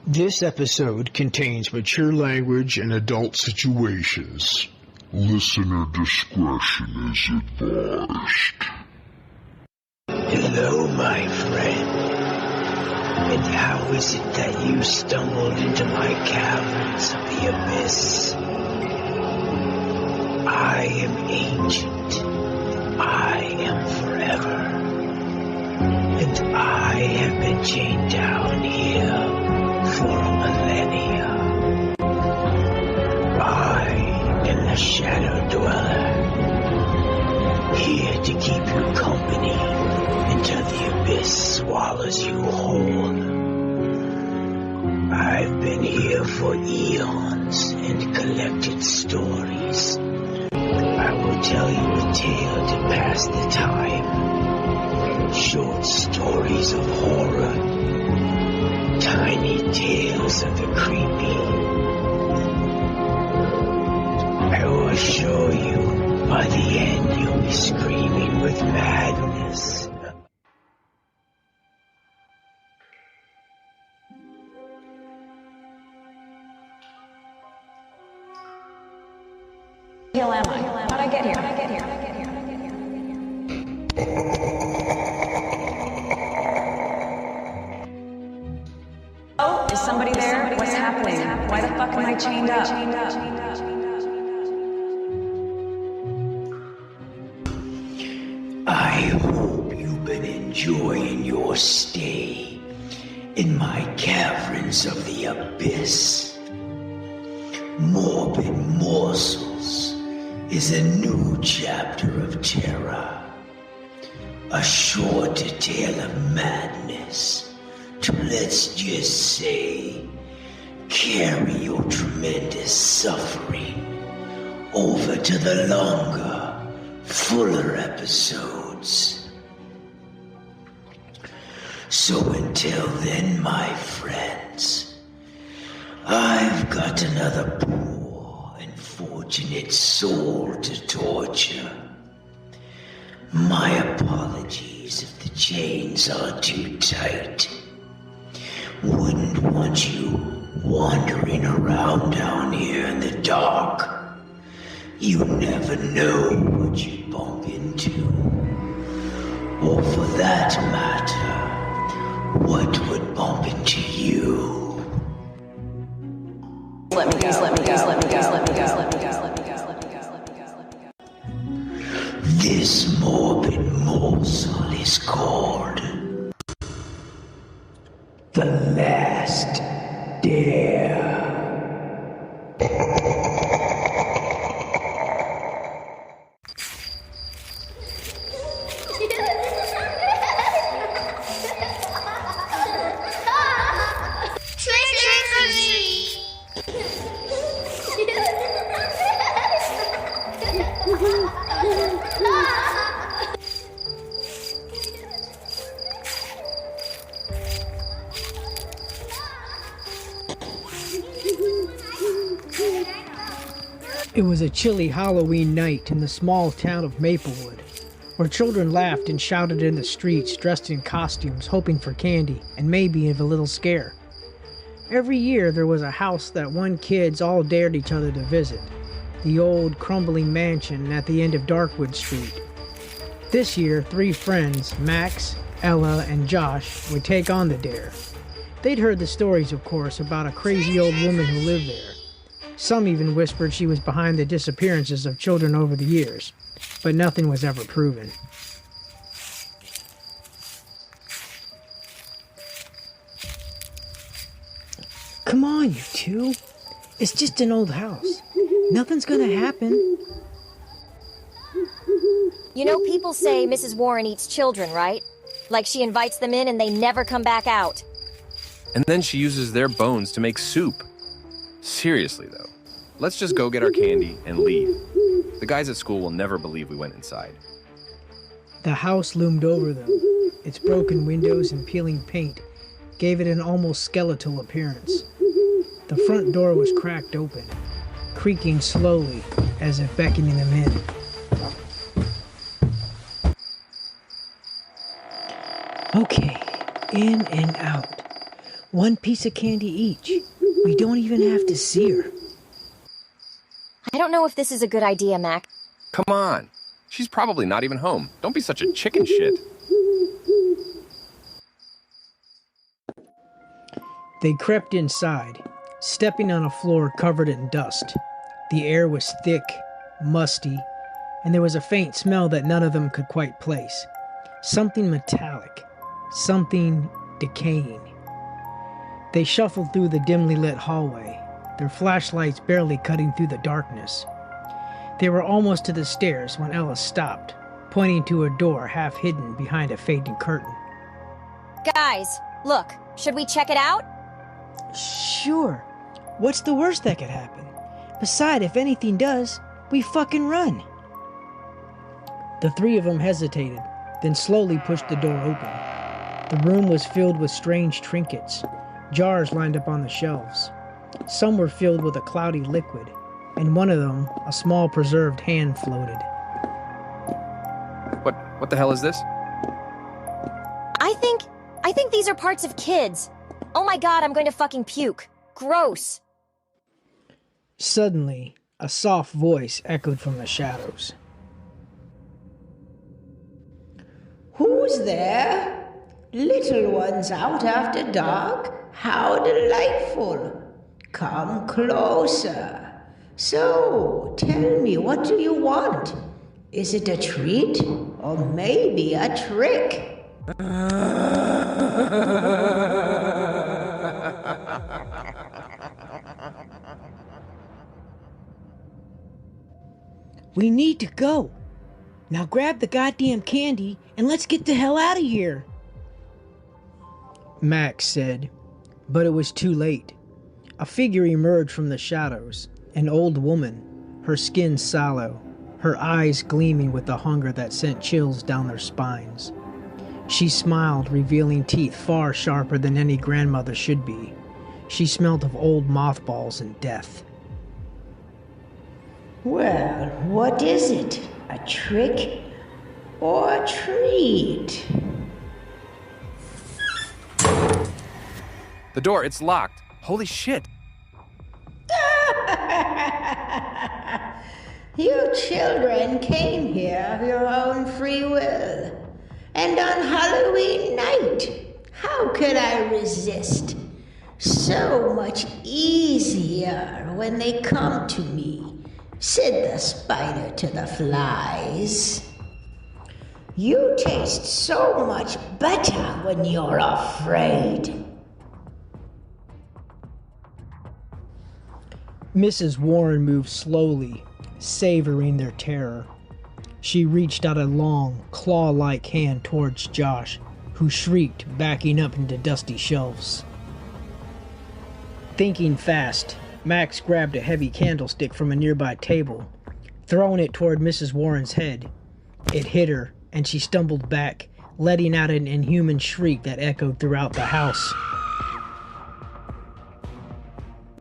This episode contains mature language and adult situations. Listener discretion is advised. Hello, my friend. And how is it that you stumbled into my caverns of the abyss? I am ancient. I am forever. And I have been chained down here for a millennia. I am the Shadow Dweller, here to keep you company until the abyss swallows you whole. I've been here for eons and collected stories. I will tell you a tale to pass the time. Short stories of horror, tiny tales of the creepy. I will assure you, by the end you'll be screaming with madness. Hell am I? How'd I get here? Oh, is somebody there? What's happening? Why the fuck am I chained up? I hope you've been enjoying your stay in my caverns of the abyss. Morbid Morsals is a new chapter of terror, a short tale of madness to, let's just say, carry your tremendous suffering over to the longer, fuller episodes. So until then, my friends, I've got another poor, unfortunate soul to torture. My apologies if the chains are too tight. Wouldn't want you wandering around down here in the dark. You never know what you bump into. Or for that matter, what would bump into you. Let me go. This morbid morsel is called The Last Dare. It was a chilly Halloween night in the small town of Maplewood, where children laughed and shouted in the streets dressed in costumes, hoping for candy and maybe of a little scare. Every year there was a house that one kids all dared each other to visit, the old crumbling mansion at the end of Darkwood Street. This year, 3 friends, Max, Ella, and Josh, would take on the dare. They'd heard the stories, of course, about a crazy old woman who lived there. Some even whispered she was behind the disappearances of children over the years, but nothing was ever proven. Come on, you two. It's just an old house. Nothing's gonna happen. You know, people say Mrs. Warren eats children, right? Like she invites them in and they never come back out. And then she uses their bones to make soup. Seriously, though. Let's just go get our candy and leave. The guys at school will never believe we went inside. The house loomed over them. Its broken windows and peeling paint gave it an almost skeletal appearance. The front door was cracked open, creaking slowly as if beckoning them in. Okay, in and out. One piece of candy each. We don't even have to see her. I don't know if this is a good idea, Mac. Come on. She's probably not even home. Don't be such a chicken shit. They crept inside, stepping on a floor covered in dust. The air was thick, musty, and there was a faint smell that none of them could quite place. Something metallic, something decaying. They shuffled through the dimly lit hallway, their flashlights barely cutting through the darkness. They were almost to the stairs when Ella stopped, pointing to a door half hidden behind a fading curtain. Guys, look, should we check it out? Sure. What's the worst that could happen? Besides, if anything does, we fucking run. The three of them hesitated, then slowly pushed the door open. The room was filled with strange trinkets, jars lined up on the shelves. Some were filled with a cloudy liquid. In one of them, a small preserved hand floated. What the hell is this? I think these are parts of kids. Oh my god, I'm going to fucking puke. Gross. Suddenly, a soft voice echoed from the shadows. Who's there? Little ones out after dark? How delightful. Come closer. So, tell me, what do you want? Is it a treat? Or maybe a trick? We need to go. Now grab the goddamn candy and let's get the hell out of here, Max said, but it was too late. A figure emerged from the shadows, an old woman, her skin sallow, her eyes gleaming with the hunger that sent chills down their spines. She smiled, revealing teeth far sharper than any grandmother should be. She smelled of old mothballs and death. Well, what is it? A trick or a treat? The door, it's locked. Holy shit. You children came here of your own free will. And on Halloween night, how could I resist? So much easier when they come to me, said the spider to the flies. You taste so much better when you're afraid. Mrs. Warren moved slowly, savoring their terror. She reached out a long, claw-like hand towards Josh, who shrieked, backing up into dusty shelves. Thinking fast, Max grabbed a heavy candlestick from a nearby table, throwing it toward Mrs. Warren's head. It hit her, and she stumbled back, letting out an inhuman shriek that echoed throughout the house.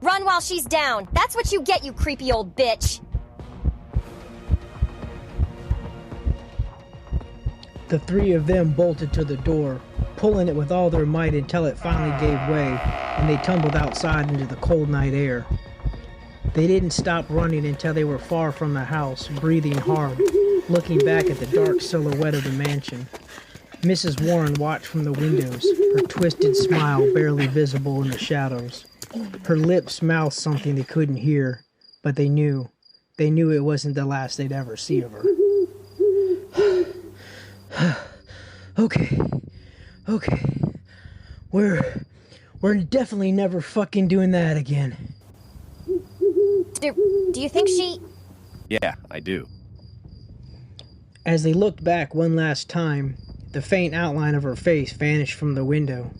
Run while she's down. That's what you get, you creepy old bitch. The three of them bolted to the door, pulling it with all their might until it finally gave way, and they tumbled outside into the cold night air. They didn't stop running until they were far from the house, breathing hard, looking back at the dark silhouette of the mansion. Mrs. Warren watched from the windows, her twisted smile barely visible in the shadows. Her lips mouthed something they couldn't hear, but they knew it wasn't the last they'd ever see of her. Okay. We're definitely never fucking doing that again. Do you think she... Yeah, I do. As they looked back one last time, the faint outline of her face vanished from the window.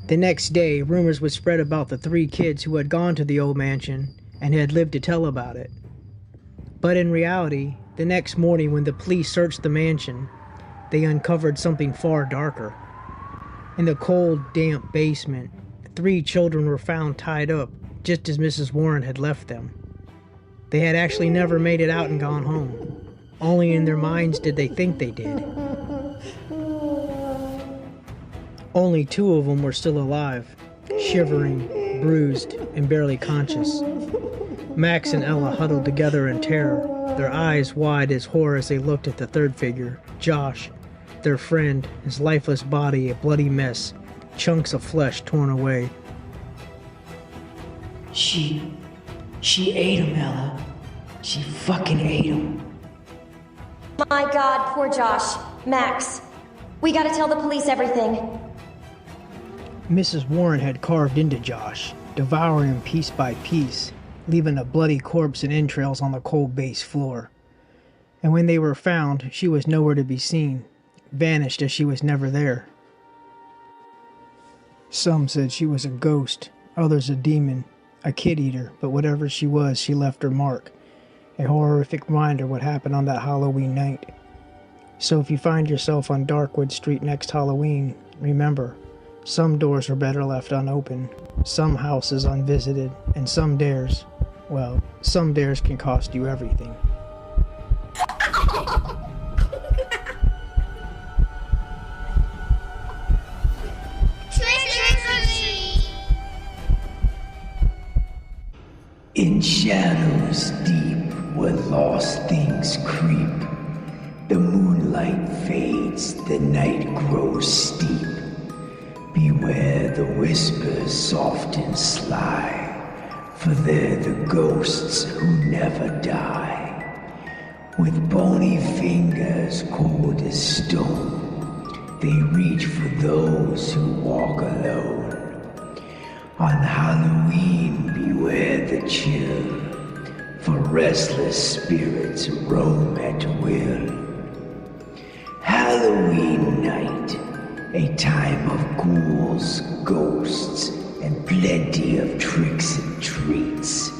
The next day, rumors would spread about the three kids who had gone to the old mansion and had lived to tell about it. But in reality, the next morning when the police searched the mansion, they uncovered something far darker. In the cold, damp basement, 3 children were found tied up, just as Mrs. Warren had left them. They had actually never made it out and gone home. Only in their minds did they think they did. Only 2 of them were still alive, shivering, bruised, and barely conscious. Max and Ella huddled together in terror, their eyes wide as horror as they looked at the third figure, Josh, their friend, his lifeless body a bloody mess, chunks of flesh torn away. She ate him, Ella. She fucking ate him. My God, poor Josh. Max, we gotta tell the police everything. Mrs. Warren had carved into Josh, devouring him piece by piece, leaving a bloody corpse and entrails on the cold base floor. And when they were found, she was nowhere to be seen, vanished as she was never there. Some said she was a ghost, others a demon, a kid-eater, but whatever she was, she left her mark. A horrific reminder what happened on that Halloween night. So if you find yourself on Darkwood Street next Halloween, remember, some doors are better left unopened, some houses unvisited, and some dares, well, some dares can cost you everything. In shadows deep where lost things creep, the moonlight fades, the night grows steep. Beware the whispers soft and sly, for they're the ghosts who never die. With bony fingers cold as stone, they reach for those who walk alone. On Halloween, beware the chill, for restless spirits roam at will. Halloween night, a time of ghouls, ghosts, and plenty of tricks and treats.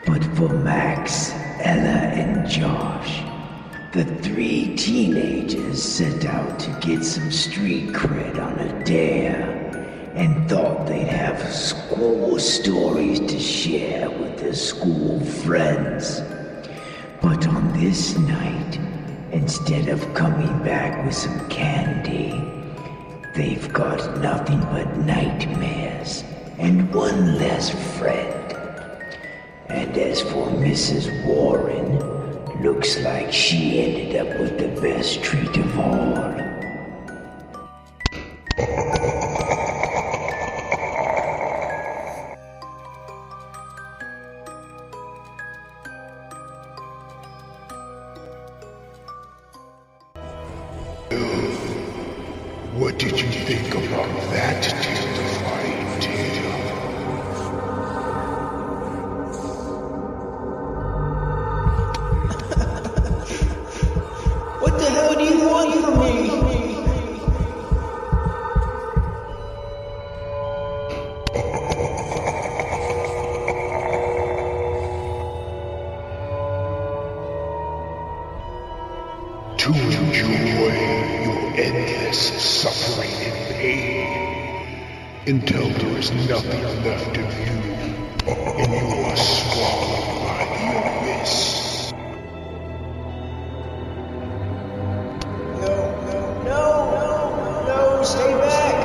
But for Max, Ella, and Josh, the three teenagers set out to get some street cred on a dare, and thought they'd have school stories to share with their school friends. But on this night, instead of coming back with some candy, they've got nothing but nightmares and one less friend. And as for Mrs. Warren, looks like she ended up with the best treat of all. What did you think about that terrifying tale? What the hell do you want from me? To enjoy your endless suffering and pain until there is nothing left of you and you are swallowed by the abyss. No, stay back.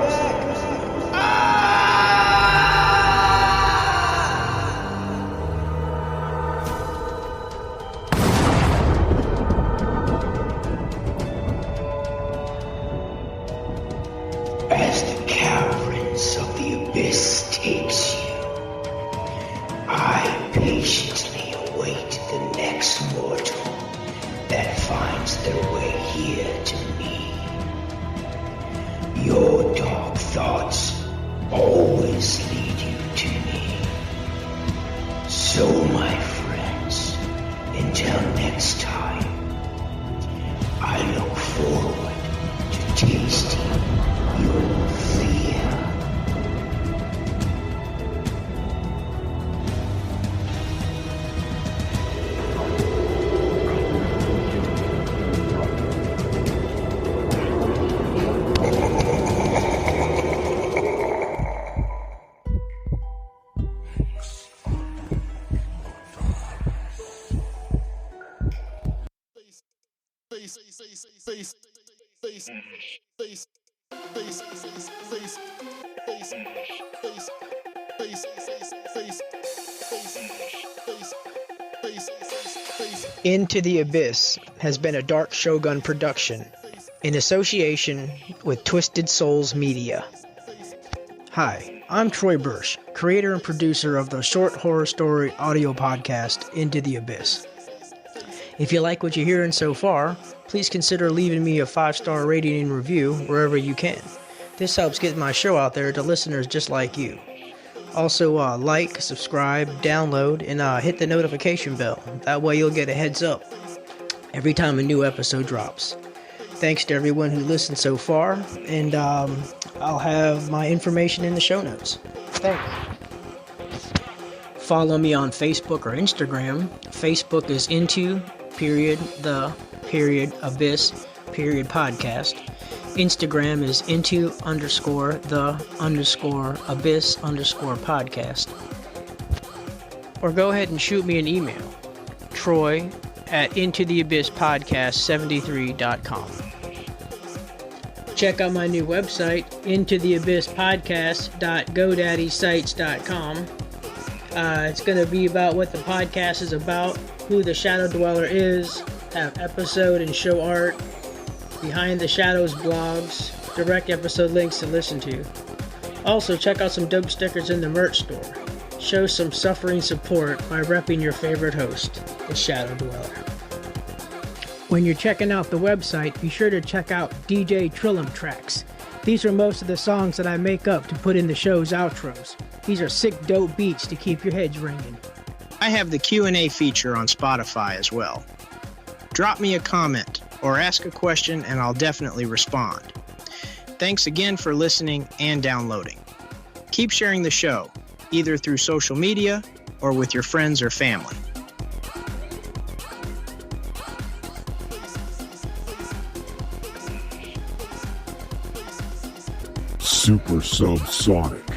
As the caverns of the abyss takes you, I patiently await the next mortal that finds their way here to me. Your dark thoughts always lead you to me. So, my friends, until next time, I look forward to tasting your fear. Face. Into the Abyss has been a Darkshogun production in association with Twisted Souls Media. Hi, I'm Troy Bursch, creator and producer of the short horror story audio podcast Into the Abyss. If you like what you're hearing so far, please consider leaving me a 5-star rating and review wherever you can. This helps get my show out there to listeners just like you. Also, like, subscribe, download, and hit the notification bell. That way you'll get a heads up every time a new episode drops. Thanks to everyone who listened so far, and I'll have my information in the show notes. Thanks. Follow me on Facebook or Instagram. Facebook is into_the_abyss_podcast. Instagram is into_the_abyss_podcast. Or go ahead and shoot me an email, troy@intotheabysspodcast73.com. Check out my new website, intotheabysspodcast.godaddysite.com. It's going to be about what the podcast is about, who the Shadow Dweller is, have episode and show art, Behind the Shadows blogs, direct episode links to listen to. Also, check out some dope stickers in the merch store. Show some suffering support by repping your favorite host, the Shadow Dweller. When you're checking out the website, be sure to check out DJ Trillim tracks. These are most of the songs that I make up to put in the show's outros. These are sick, dope beats to keep your heads ringing. I have the Q&A feature on Spotify as well. Drop me a comment or ask a question and I'll definitely respond. Thanks again for listening and downloading. Keep sharing the show, either through social media or with your friends or family. Super Subsonic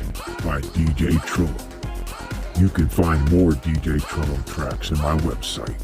by DJ Trillim. You can find more DJ Trillim tracks in my website,